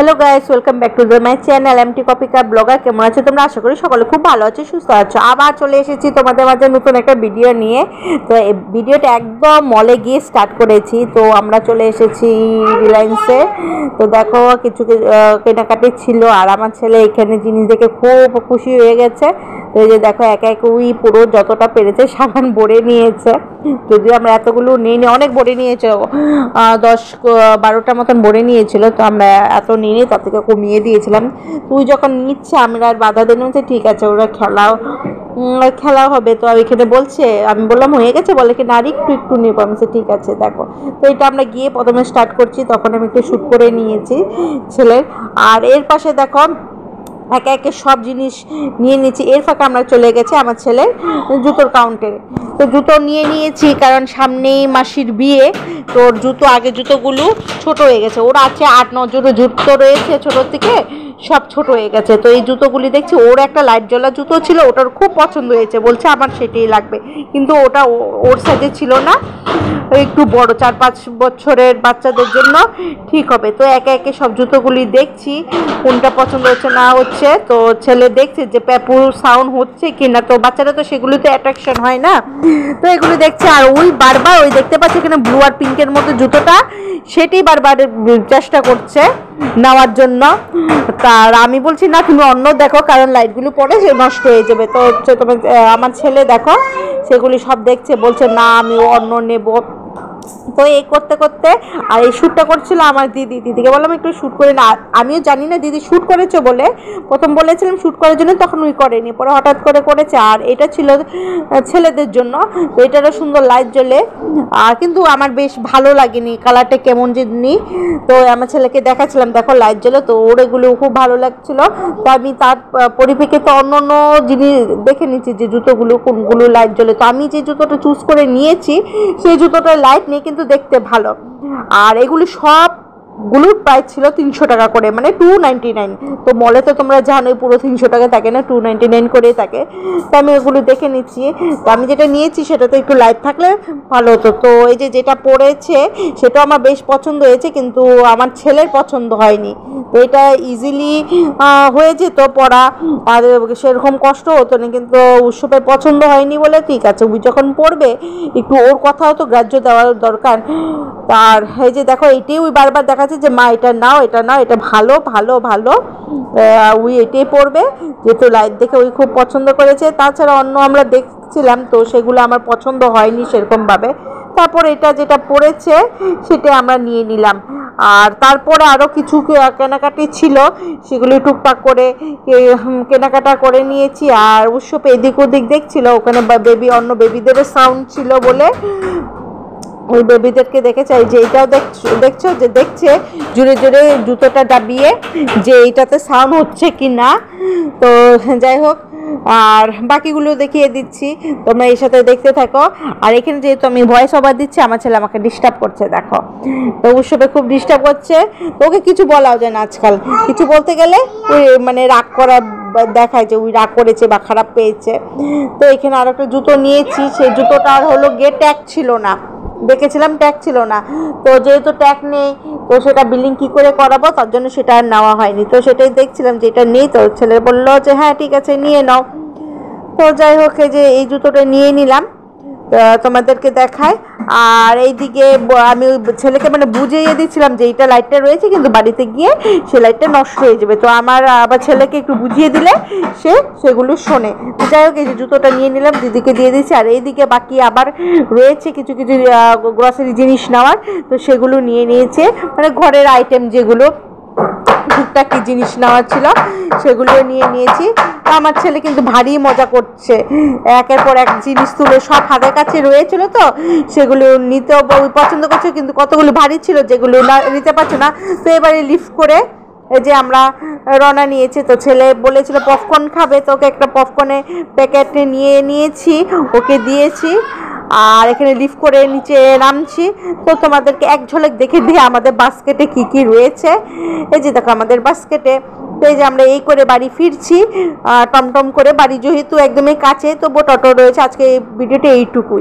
Hello guys, welcome back to my channel MT Kopika blogger. কেমন আছো তোমরা? আশা করি সকলে খুব ভালো আছো, সুস্থ আছো। আবার চলে এসেছি তোমাদের মাঝে নতুন একটা ভিডিও নিয়ে। তো এই ভিডিওটা একদম মলে গিয়ে স্টার্ট করেছি। তো আমরা চলে এসেছি রিলায়েন্সে। তো দেখো কিছু কেনাকাটি ছিল, আর আমার ছেলে এখানে জিনিস দেখে খুব খুশি হয়ে গেছে। তো এই যে দেখো এক এক ওই পুরো যতটা পেরেছে সাবান ভরে নিয়েছে। যদিও আমরা এতগুলো নিয়ে অনেক ভরে নিয়েছে, 10-12টা মতন ভরে নিয়েছিল। তো আমরা এত নিয়ে তার থেকে কমিয়ে দিয়েছিলাম। তুই যখন নিচ্ছে আমরা আর বাধা দিলাম যে ঠিক আছে, ওরা খেলা হবে। তো এখানে বলছে, আমি বললাম হয়ে গেছে, বলে কি না আর একটু নেবো। আমি ঠিক আছে দেখো। তো এটা আমরা গিয়ে প্রথমে স্টার্ট করছি, তখন আমি একটু শ্যুট করে নিয়েছি ছেলের। আর এর পাশে দেখো একে একে সব জিনিস নিয়ে নিয়েছি। এর ফাঁকে আমরা চলে গেছি আমার ছেলের জুতোর কাউন্টারে। তো জুতো নিয়ে নিয়েছি, কারণ সামনেই মাসির বিয়ে। তো ওর জুতো, আগে জুতোগুলো ছোট হয়ে গেছে। ওর আছে 8-9 জোড়া জুতো রয়েছে ছোটোর থেকে, সব ছোট হয়ে গেছে। তো এই জুতোগুলি দেখছি, ওর একটা লাইট জ্বলা জুতো ছিল, ওটার খুব পছন্দ হয়েছে, বলছে আমার সেটাই লাগবে। কিন্তু ওটা ওর সাইজে ছিল না, একটু বড়, 4-5 বছরের বাচ্চাদের জন্য ঠিক হবে। তো একে একে সব জুতোগুলি দেখছি কোনটা পছন্দ হচ্ছে না হচ্ছে। তো ছেলে দেখছে যে প্যাপু সাউন্ড হচ্ছে কিনা। তো বাচ্চারা তো সেগুলিতে অ্যাট্রাকশন হয় না, তো এগুলি দেখছে। আর ওই বারবার ওই দেখতে পাচ্ছে এখানে ব্লু আর পিঙ্কের মধ্যে জুতোটা, সেটি বারবার চেষ্টা করছে নেওয়ার জন্য। তার আমি বলছি না তুমি অন্য দেখো, কারণ লাইটগুলো পড়ে সে নষ্ট হয়ে যাবে। তো হচ্ছে তোমার আমার ছেলে দেখো সেগুলি সব দেখছে, বলছে না আমি অন্য নেব। তো এই করতে করতে, আর এই শ্যুটটা করছিল আমার দিদিকে বললাম একটু শ্যুট করে না। আমিও জানি না দিদি শ্যুট করেছে বলে, প্রথম বলেছিলাম শ্যুট করার জন্য, তখন ওই করেনি, পরে হঠাৎ করে করেছে। আর এটা ছিল ছেলেদের জন্য। তো এটারও সুন্দর লাইট জ্বলে, আর কিন্তু আমার বেশ ভালো লাগেনি, কালারটা কেমন জানি। তো আমার ছেলেকে দেখাচ্ছিলাম দেখো লাইট জ্বলে, তো ওর এগুলো খুব ভালো লাগছিল। তো আমি তার পরিপ্রেক্ষিতে অন্য অন্য জিনিস দেখে নিচ্ছি যে জুতোগুলো কোনগুলো লাইট জ্বলে। তো আমি যে জুতোটা চুজ করে নিয়েছি সেই জুতোটার লাইট নেই, কিন্তু দেখতে ভালো। আর এগুলি সবগুলোর প্রাইস ছিল 300 টাকা করে, মানে 299। তো মলে তো তোমরা জানোই পুরো 300 টাকা থাকে না, 299 করেই থাকে। তো আমি এগুলো দেখে নিচ্ছি। তো আমি যেটা নিয়েছি সেটা তো একটু লাইট থাকলে ভালো হতো। তো এই যে যেটা পড়েছে সেটা আমার বেশ পছন্দ হয়েছে, কিন্তু আমার ছেলের পছন্দ হয়নি। তো এটা ইজিলি হয়ে যেত পড়া, আর সেরকম কষ্ট হতো না, কিন্তু উৎসবের পছন্দ হয়নি বলে ঠিক আছে, ওই যখন পড়বে একটু ওর কথাও তো গ্রাহ্য দেওয়ার দরকার। আর এই যে দেখো এইটাই ওই বারবার দেখাচ্ছে যে মা এটা নাও, এটা নাও, এটা ভালো ভালো ভালো, ওই এটাই পড়বে, যেহেতু লাইট দেখে ওই খুব পছন্দ করেছে। তাছাড়া অন্য আমরা দেখছিলাম, তো সেগুলো আমার পছন্দ হয়নি সেরকমভাবে। তারপর এটা যেটা পড়েছে সেটা আমরা নিয়ে নিলাম। আর তারপরে আরও কিছু কেনাকাটি ছিল, সেগুলি টুকটাক করে কেনাকাটা করে নিয়েছি। আর উৎসবে এদিক ওদিক দেখছিল, ওখানে অন্য বেবিদেরও সাউন্ড ছিল বলে ওই বেবিদেরকে দেখে চাই যে এইটাও দেখছো যে দেখছে জুড়ে জুড়ে জুতোটা দাবিয়ে যে এইটাতে সাউন্ড হচ্ছে কি না। তো যাই হোক, আর বাকিগুলো দেখিয়ে দিচ্ছি, তোমরা এর সাথে দেখতে থাকো। আর এখানে যেহেতু আমি ভয়েস ওভার দিচ্ছি, আমার ছেলে আমাকে ডিস্টার্ব করছে দেখো। তো উৎসবে খুব ডিস্টার্ব করছে, তো ওকে কিছু বলাও যায় না আজকাল। কিছু বলতে গেলে ওই মানে রাগ করা দেখায় যে ওই রাগ করেছে বা খারাপ পেয়েছে। তো এখানে আর একটা জুতো নিয়েছি, সেই জুতোটা আর হলো গিয়ে ট্যাগ ছিল না, দেখেছিলাম ট্যাগ ছিল না। তো যেহেতু ট্যাগ নেই, তো সেটা বিলিং কি করে করাবো, তার জন্য সেটা আর নেওয়া হয়নি। তো সেটাই দেখছিলাম যে এটা নেই। তো ছেলে বললো যে হ্যাঁ ঠিক আছে নিয়ে নাও। তো যাই হোক, এই যে এই জুতোটা নিয়ে নিলাম, তোমাদেরকে দেখায়। আর এইদিকে আমি ছেলেকে মানে বুঝিয়ে দিচ্ছিলাম যে এইটা লাইটটা রয়েছে, কিন্তু বাড়িতে গিয়ে সে লাইটটা নষ্ট হয়ে যাবে। তো আমার আবার ছেলেকে একটু বুঝিয়ে দিলে সেগুলো শোনে। যাই হোক, এই যে জুতোটা নিয়ে নিলাম, দিদিকে দিয়ে দিচ্ছি। আর এইদিকে বাকি আবার রয়েছে কিছু কিছু গ্রসারি জিনিস নেওয়ার, তো সেগুলো নিয়ে নিয়েছে, মানে ঘরের আইটেম যেগুলো টুকটাক কি জিনিস নেওয়ার ছিল সেগুলো নিয়ে নিয়েছি। আমার ছেলে কিন্তু ভারী মজা করছে, একের পর এক জিনিস তুলে সব হাতের কাছে রয়েছিল, তো সেগুলো নিতে পছন্দ করছে, কিন্তু কতগুলো ভারী ছিল যেগুলো নিতে পারছে না। তো এবারে লিফট করে এই যে আমরা রওনা নিয়েছি। তো ছেলে বলেছিল পপকর্ন খাবে, তো ওকে একটা পপকর্নের প্যাকেট নিয়ে নিয়েছি, ওকে দিয়েছি। আর এখানে লিফট করে নিচে নামছি। তো তোমাদেরকে এক ঝলক দেখে দিয়ে আমাদের বাস্কেটে কি কি রয়েছে। এই যে দেখো আমাদের বাস্কেটে। তো এই যে আমরা এই করে বাড়ি ফিরছি টমটম করে, বাড়ি যেহেতু একদমই কাছে, তবুও টোটো রয়েছে। আজকে এই ভিডিওটা এইটুকুই।